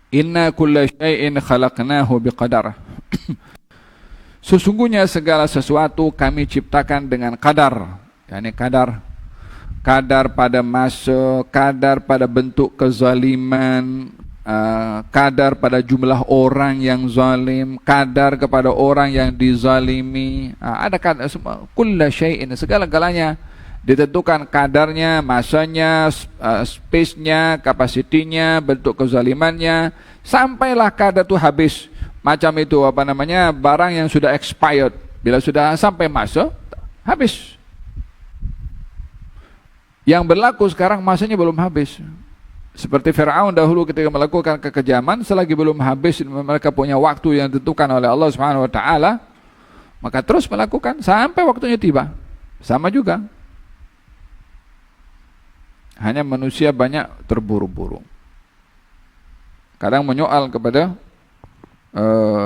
Inna kulla syai'in khalaqnahu biqadar. Sesungguhnya segala sesuatu kami ciptakan dengan kadar. Yani kadar pada masa, kadar pada bentuk kezaliman, kadar pada jumlah orang yang zalim, kadar kepada orang yang dizalimi. Ada kadar semua, kulla syai'in, segala-galanya ditentukan kadarnya, masanya, space-nya, kapasitinya, bentuk kezalimannya, sampailah kadar itu habis. Macam itu apa namanya, barang yang sudah expired, bila sudah sampai masa, habis. Yang berlaku sekarang masanya belum habis. Seperti Fir'aun dahulu ketika melakukan kekejaman, selagi belum habis mereka punya waktu yang ditentukan oleh Allah Subhanahu wa taala, maka terus melakukan sampai waktunya tiba. Sama juga. Hanya manusia banyak terburu-buru. Kadang menyoal kepada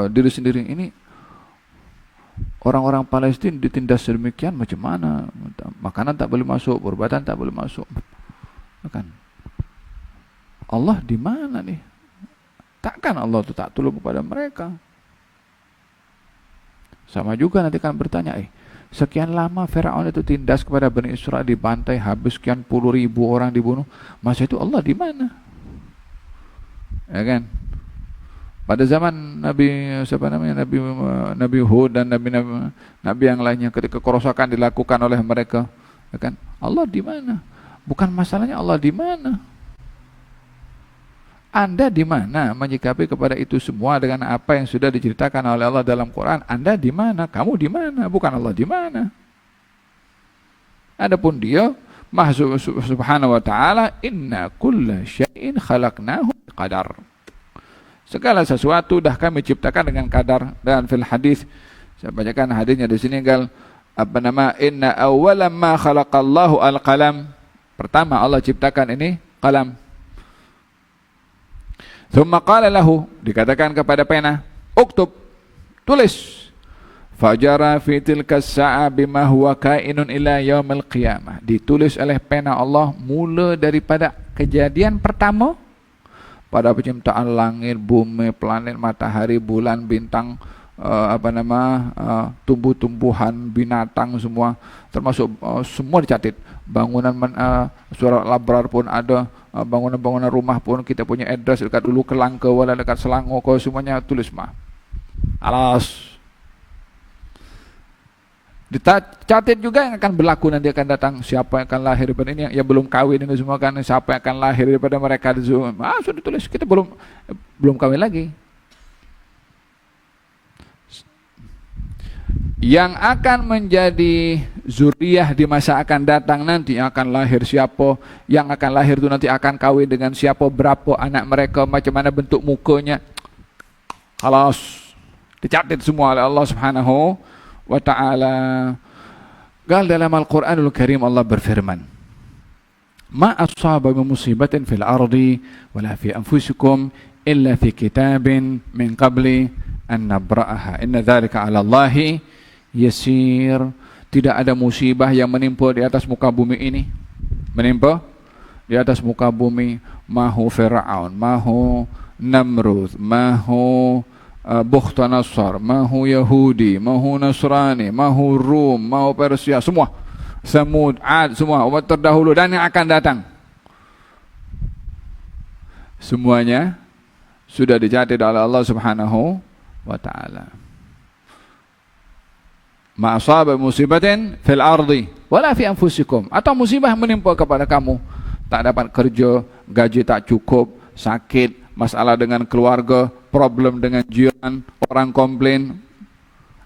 diri sendiri, ini orang-orang Palestina ditindas sedemikian macam mana? Makanan tak boleh masuk, perubatan tak boleh masuk. Kan? Allah di mana nih? Takkan Allah itu tak tolong kepada mereka? Sama juga nanti kan bertanya, sekian lama Fir'aun itu tindas kepada Bani Israel, dibantai, habis sekian puluh ribu orang dibunuh. Masa itu Allah di mana? Ya kan? Pada zaman Nabi Hud dan Nabi yang lainnya, ketika kerosakan dilakukan oleh mereka, ya kan? Allah di mana? Bukan masalahnya Allah di mana. Anda di mana menyikapi kepada itu semua dengan apa yang sudah diceritakan oleh Allah dalam Quran? Anda di mana? Kamu di mana? Bukan Allah di mana. Adapun Dia Maha Subhanahu wa taala, inna kulla syai'in khalaqnahu biqadar. Segala sesuatu dah kami ciptakan dengan kadar. Dan fil hadis, saya bacakan hadisnya di sini, inna awwala ma khalaqallahu al-qalam. Pertama Allah ciptakan ini qalam. Thumma qala lahu, dikatakan kepada pena, uktub, tulis. Fajara fi tilka as-sa'a bima huwa kainun ila yaumil qiyamah. Ditulis oleh pena Allah mula daripada kejadian pertama, pada penciptaan langit, bumi, planet, matahari, bulan, bintang, tumbuh-tumbuhan, binatang semua, termasuk semua dicatat. Bangunan surat Labrar pun ada, bangunan-bangunan rumah pun kita punya address dekat dulu Kelangka, wala dekat Selangor, kau semuanya tulis mah. Alas. Dicatat juga yang akan berlaku nanti akan datang, siapa yang akan lahir daripada ini, yang belum kawin ini semua kan, siapa yang akan lahir daripada mereka itu. Sudah ditulis, kita belum kawin lagi. Yang akan menjadi zuriyah di masa akan datang nanti, yang akan lahir siapa, yang akan lahir itu nanti akan kawin dengan siapa, berapa anak mereka, macam mana bentuk mukanya, halas dicatat semua oleh Allah Subhanahu wa ta'ala. Dalam Al-Quranul Karim Allah berfirman, ma asaba min musibatin fil ardi wala fi anfusikum illa fi kitabin min qabli an nabra'aha inna dzalika 'ala Allahi yasir. Tidak ada musibah yang menimpa di atas muka bumi ini, menimpa di atas muka bumi, mahu Fir'aun, mahu Namrud, mahu Bukhtanasar, mahu Yahudi, mahu Nasrani, mahu Rum, mahu Persia, semua, Samud, Ad, semua umat terdahulu dan yang akan datang, semuanya sudah dicatat oleh Allah Subhanahu wa ta'ala. Ma asaba musibatin fil ardi wala fi anfusikum, atau musibah menimpa kepada kamu, tak dapat kerja, gaji tak cukup, sakit, masalah dengan keluarga, problem dengan jiran, orang komplain,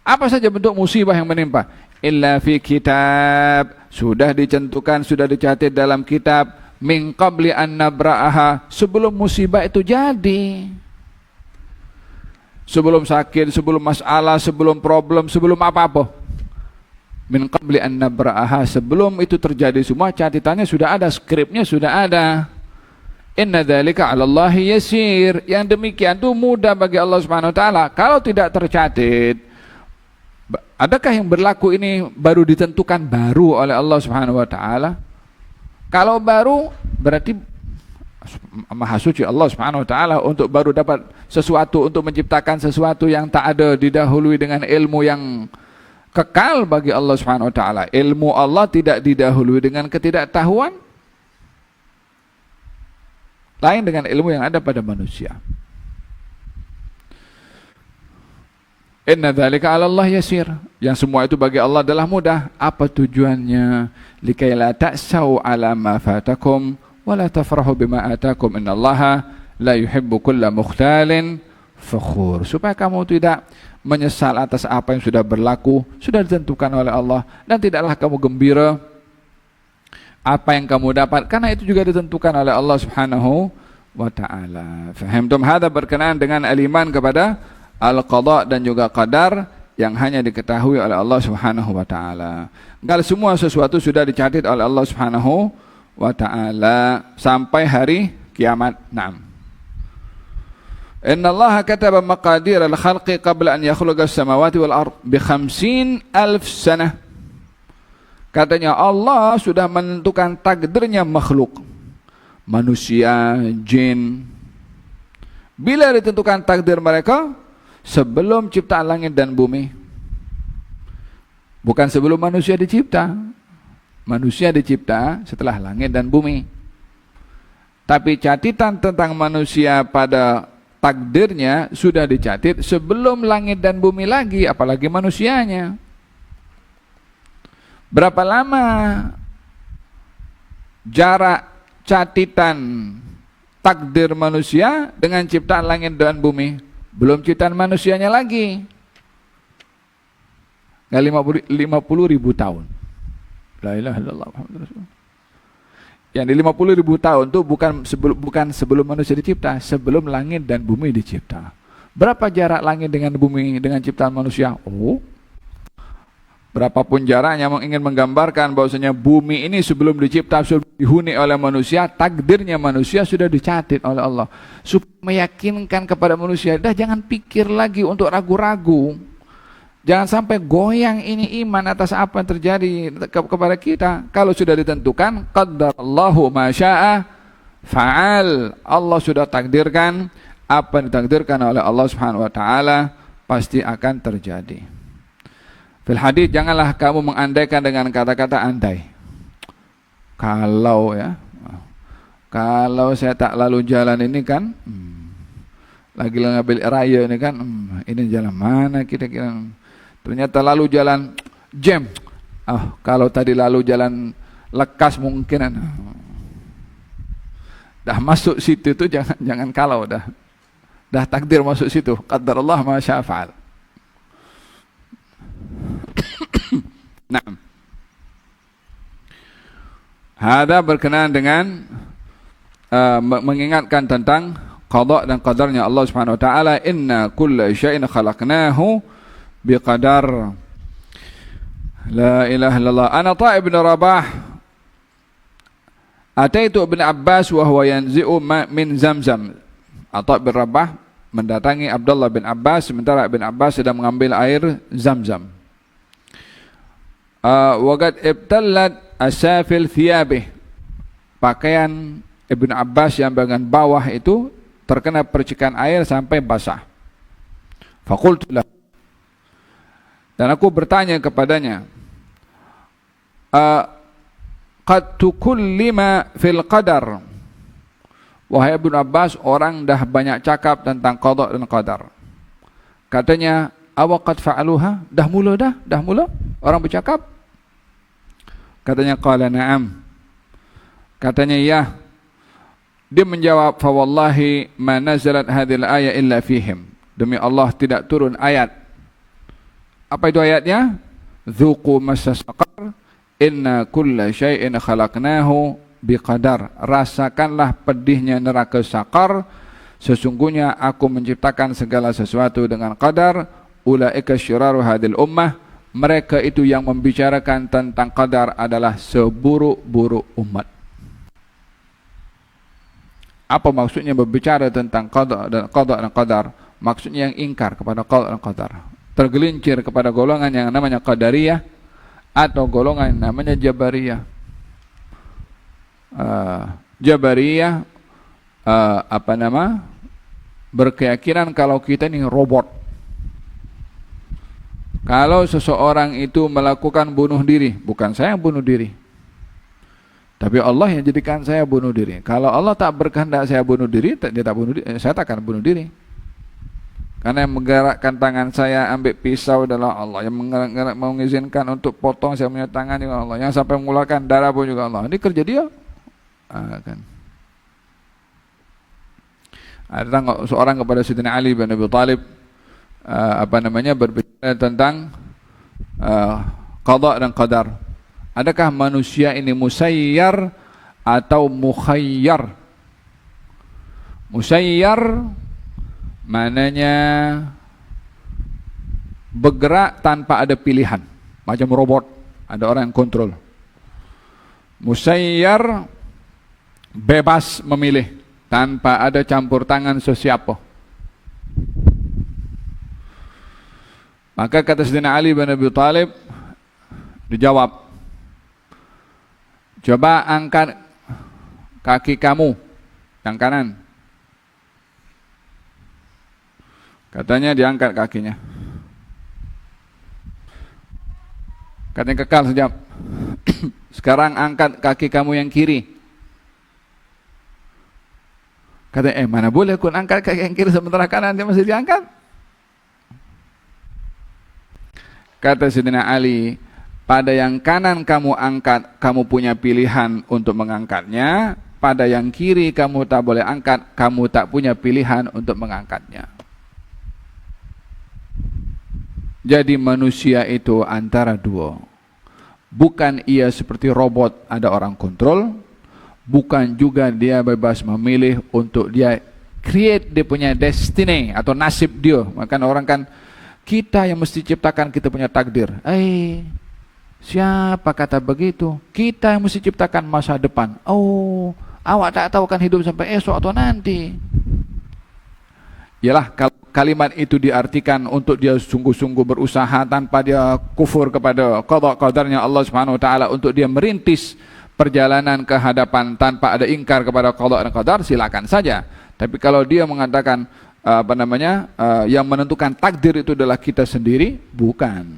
apa saja bentuk musibah yang menimpa, illa fi kitab, sudah ditentukan, sudah dicatat dalam kitab, min qabli an nabra'aha, sebelum musibah itu jadi. Sebelum sakit, sebelum masalah, sebelum problem, sebelum apa-apa, min qabli an nabra'aha, sebelum itu terjadi semua catatannya sudah ada, skripnya sudah ada. Inna dzalika 'ala Allahi yasir, yang demikian itu mudah bagi Allah Subhanahu wa taala. Kalau tidak tercatat, adakah yang berlaku ini baru ditentukan baru oleh Allah Subhanahu wa taala? Kalau baru berarti Maha suci Allah Subhanahu wa taala untuk baru dapat sesuatu, untuk menciptakan sesuatu yang tak ada, didahului dengan ilmu yang kekal bagi Allah Subhanahu wa taala. Ilmu Allah tidak didahului dengan ketidaktahuan, lain dengan ilmu yang ada pada manusia. Inna dzalika 'ala Allah yasir. Yang semua itu bagi Allah adalah mudah. Apa tujuannya? Likai la ta'sau 'ala ma fatakum wa la tafrahu bima atakum. Innallaha la yuhibbu kulla mukhtalin fakhur. Supaya kamu tidak menyesal atas apa yang sudah berlaku, sudah ditentukan oleh Allah, dan tidaklah kamu gembira apa yang kamu dapat, karena itu juga ditentukan oleh Allah Subhanahu wa taala. Fahamtum hadza? Berkenaan dengan al-iman kepada al-qada dan juga qadar yang hanya diketahui oleh Allah Subhanahu wa taala. Kalau semua sesuatu sudah dicatat oleh Allah Subhanahu wa taala sampai hari kiamat. Naam. Inna Allah kataba maqadir al-khalqi qabla an yakhluqa as-samawati wal ard bi 50,000 sanah. Katanya Allah sudah menentukan takdirnya makhluk, manusia, jin. Bila ditentukan takdir mereka sebelum ciptaan langit dan bumi. Bukan sebelum manusia dicipta. Manusia dicipta setelah langit dan bumi. Tapi catatan tentang manusia pada takdirnya sudah dicatat sebelum langit dan bumi lagi, apalagi manusianya. Berapa lama jarak catatan takdir manusia dengan ciptaan langit dan bumi? Belum ciptaan manusianya lagi. Nggak 50,000 tahun. La ilaha illallah Muhammadur Rasulullah. Yang di 50,000 tahun itu bukan sebelum manusia dicipta, sebelum langit dan bumi dicipta. Berapa jarak langit dengan bumi dengan ciptaan manusia? Oh, berapapun jaraknya, ingin menggambarkan bahwasanya bumi ini sebelum dicipta, sebelum dihuni oleh manusia, takdirnya manusia sudah dicatat oleh Allah. Supaya meyakinkan kepada manusia, dah jangan pikir lagi untuk ragu-ragu. Jangan sampai goyang ini iman atas apa yang terjadi kepada kita. Kalau sudah ditentukan, qaddarallahu ma syaa fa'al. Allah sudah takdirkan, apa yang ditakdirkan oleh Allah Subhanahu wa taala pasti akan terjadi. Fil hadis, janganlah kamu mengandaikan dengan kata-kata andai. Kalau kalau saya tak lalu jalan ini kan, lagi ngambil raya ini kan, ini jalan mana kira-kira? Ternyata lalu jalan jam. Kalau tadi lalu jalan lekas mungkin. Dah masuk situ itu jangan kalau dah takdir masuk situ. Qaddarallah ma syaa fa'al. Nah, hada berkenaan dengan mengingatkan tentang qada dan qadarnya Allah Subhanahu wa taala. Inna kulla syai'in khalaqnahu biqadar. La ilaha illallah. Ana Tha' ibn Rabah ataitu ibn Abbas wa huwa yanzi'u min Zamzam. Tha' bin Rabah mendatangi Abdullah bin Abbas sementara Ibn Abbas sedang mengambil air Zamzam. Waqad ibtallat asafil thiyabih. Pakaian Ibn Abbas yang bagian bawah itu terkena percikan air sampai basah. Faqultu lahu, dan aku bertanya kepadanya, qad tukullima fil qadar. Wahai Ibn Abbas, orang dah banyak cakap tentang qada dan qadar. Katanya, awaqad fa'aluha? Dah mula orang bercakap? Katanya, qala na'am. Katanya, ya. Dia menjawab, fa wallahi ma nazalat hadhil ayat illa fihim. Demi Allah tidak turun ayat. Apa itu ayatnya? Dzuqu massa saqar inna kulla syai'in khalaqnahu biqadar. Rasakanlah pedihnya neraka sakar, sesungguhnya aku menciptakan segala sesuatu dengan qadar. Ulaika syiraru hadil ummah. Mereka itu yang membicarakan tentang qadar adalah seburuk-buruk umat. Apa maksudnya berbicara tentang qada dan qadar? Maksudnya yang ingkar kepada qada dan qadar, tergelincir kepada golongan yang namanya qadariyah atau golongan yang namanya jabariyah. Jabariyah berkeyakinan kalau kita ini robot. Kalau seseorang itu melakukan bunuh diri, bukan saya yang bunuh diri, tapi Allah yang jadikan saya bunuh diri. Kalau Allah tak berkehendak saya bunuh diri, saya tak akan bunuh diri. Karena yang menggerakkan tangan saya ambil pisau adalah Allah, yang mengizinkan untuk potong saya punya tangan juga Allah, yang sampai mengeluarkan darah pun juga Allah. Ini kerja dia. Kan. Ada seorang kepada Sayyidina Ali bin Abi Thalib berbicara tentang qada dan qadar. Adakah manusia ini musayyar atau mukhayyar? Musayyar maknanya bergerak tanpa ada pilihan, macam robot, ada orang yang kontrol. Musayyar bebas memilih tanpa ada campur tangan sesiapa. Maka kata Sayyidina Ali bin Abi Thalib, dijawab, coba angkat kaki kamu yang kanan. Katanya diangkat kakinya. Katanya kekal sekejap. Sekarang angkat kaki kamu yang kiri. Katanya, mana boleh aku angkat kaki yang kiri sementara kanan dia masih diangkat. Kata Sayyidina Ali, pada yang kanan kamu angkat, kamu punya pilihan untuk mengangkatnya. Pada yang kiri kamu tak boleh angkat, kamu tak punya pilihan untuk mengangkatnya. Jadi manusia itu antara dua. Bukan ia seperti robot, ada orang kontrol. Bukan juga dia bebas memilih untuk dia create dia punya destiny atau nasib dia. Maka orang kan, kita yang mesti ciptakan kita punya takdir. Siapa kata begitu? Kita yang mesti ciptakan masa depan. Oh, awak tak tahu kan hidup sampai esok atau nanti. Yalah, kalau kalimat itu diartikan untuk dia sungguh-sungguh berusaha tanpa dia kufur kepada qada qadarnya Allah Subhanahu wa taala, untuk dia merintis perjalanan ke hadapan tanpa ada ingkar kepada qada dan qadar, silakan saja. Tapi kalau dia mengatakan yang menentukan takdir itu adalah kita sendiri, bukan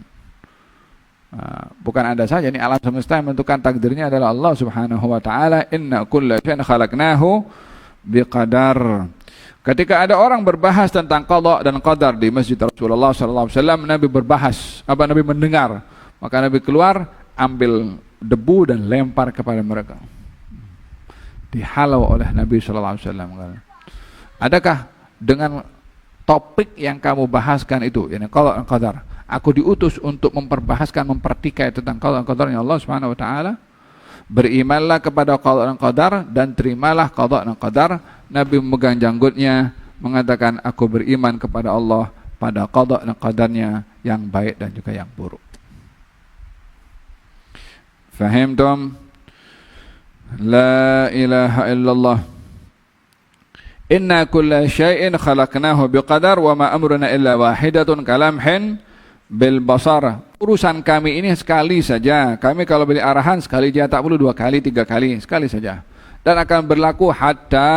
Anda saja, ini alam semesta yang menentukan takdirnya adalah Allah Subhanahu wa taala. Inna kulla syai'in khalaqnahu biqadar. Ketika ada orang berbahas tentang qada dan qadar di Masjid Rasulullah sallallahu alaihi wasallam, Nabi berbahas, Nabi mendengar, maka Nabi keluar, ambil debu dan lempar kepada mereka. Dihalau oleh Nabi sallallahu alaihi wasallam. Adakah dengan topik yang kamu bahaskan itu, yani qada dan qadar, aku diutus untuk memperbahaskan, mempertikai tentang qada dan qadarnya Allah Subhanahu wa taala? Berimanlah kepada qada dan qadar dan terimalah qada dan qadar. Nabi memegang janggutnya mengatakan, aku beriman kepada Allah pada qada dan qadarnya yang baik dan juga yang buruk. Fahimtum? La ilaha illallah. Inna kulla syai'in khalaqnahu biqadar wa ma amruna illa wahidatun kalamhin bil basar. Urusan kami ini sekali saja. Kami kalau beri arahan sekali saja, tak perlu 2 kali, 3 kali, sekali saja. Dan akan berlaku hatta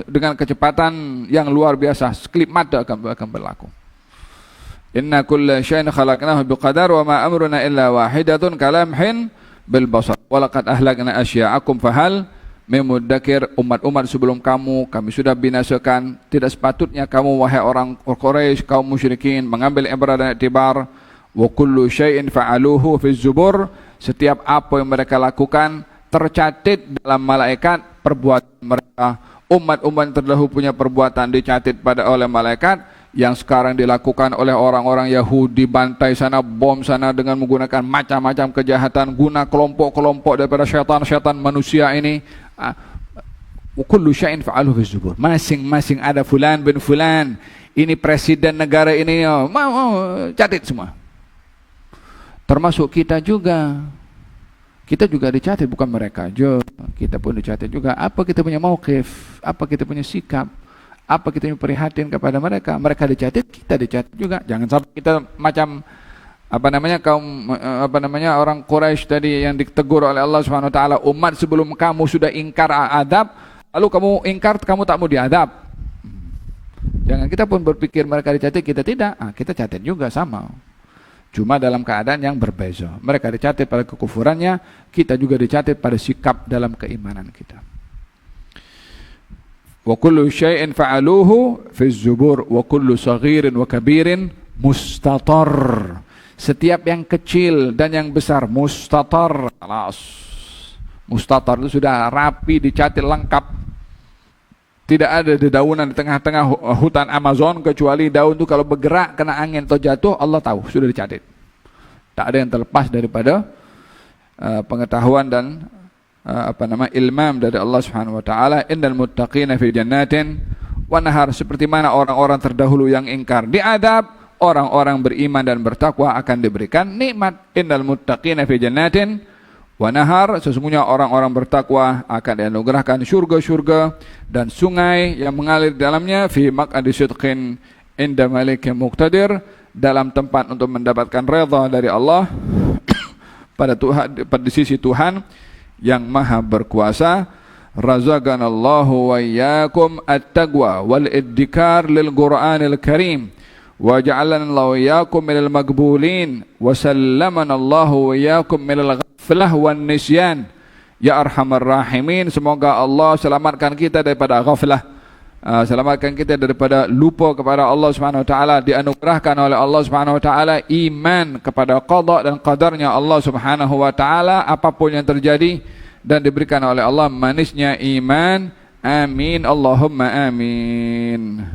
dengan kecepatan yang luar biasa, sekelip mata akan berlaku. Inna kulla syai'in khalaqnahu biqadar wa ma amruna illa wahidatun kalamhin bil basar. Wa laqad ahlakna asya'akum fahal memudzakir, umat-umat sebelum kamu kami sudah binasakan. Tidak sepatutnya kamu wahai orang Quraisy, kaum musyrikin, mengambil ibrah dan iktibar. Wa kullu syai'in fa'aluhu fi zubur. Setiap apa yang mereka lakukan tercatat dalam malaikat perbuatan mereka. Umat-umat terdahulu punya perbuatan dicatat oleh malaikat, yang sekarang dilakukan oleh orang-orang Yahudi, bantai sana, bom sana dengan menggunakan macam-macam kejahatan guna kelompok-kelompok daripada syaitan-syaitan manusia ini. Kullu syai'in fa'aluhu fi zubur. Masing-masing ada fulan bin fulan, ini presiden negara ini, catat semua. Termasuk kita juga. Kita juga dicatat, bukan mereka aja. Kita pun dicatat juga. Apa kita punya mauqif, apa kita punya sikap, apa kita punya prihatin kepada mereka. Mereka dicatat, kita dicatat juga. Jangan sampai kita macam orang Quraisy tadi yang ditegur oleh Allah Subhanahu wa taala, umat sebelum kamu sudah ingkar adab, lalu kamu ingkar, kamu tak mau diadab. Jangan kita pun berpikir mereka dicatat, kita tidak. Kita catat juga sama. Cuma dalam keadaan yang berbeza. Mereka dicatat pada kekufurannya, kita juga dicatat pada sikap dalam keimanan kita. Wa kullu syai'in fa'aluhu fi zubur wa kullu saghirin wa kabirin mustatar. Setiap yang kecil dan yang besar mustatar. Mustatar itu sudah rapi, dicatat lengkap. Tidak ada dedaunan di tengah-tengah hutan Amazon, kecuali daun itu kalau bergerak kena angin atau jatuh, Allah tahu, sudah dicatat. Tak ada yang terlepas daripada pengetahuan dan ilmam dari Allah Subhanahu wa taala. Innal muttaqina fi jannatin wa nahar. Seperti mana orang-orang terdahulu yang ingkar diadab, orang-orang beriman dan bertakwa akan diberikan nikmat. Innal muttaqina fi jannatin wa nahar. Sesungguhnya orang-orang bertakwa akan dianugerahkan syurga-syurga dan sungai yang mengalir di dalamnya, fi maq'adi sidqin inda malikin muqtadir, dalam tempat untuk mendapatkan redha dari Allah pada di sisi Tuhan yang maha berkuasa. Razaqanallahu wa iyyakum at-taqwa wal iddikar lil Qur'anil Karim wa ja'alana Allahu iyyakum minal maqbulin wa sallamana Allahu wa iyyakum minal ghaflah wan nisyan ya arhamar rahimin. Semoga Allah selamatkan kita daripada ghaflah, selamatkan kita daripada lupa kepada Allah Subhanahu wa taala, dianugerahkan oleh Allah Subhanahu wa taala iman kepada qada dan qadarnya Allah Subhanahu wa taala apapun yang terjadi, dan diberikan oleh Allah manisnya iman. Amin Allahumma amin.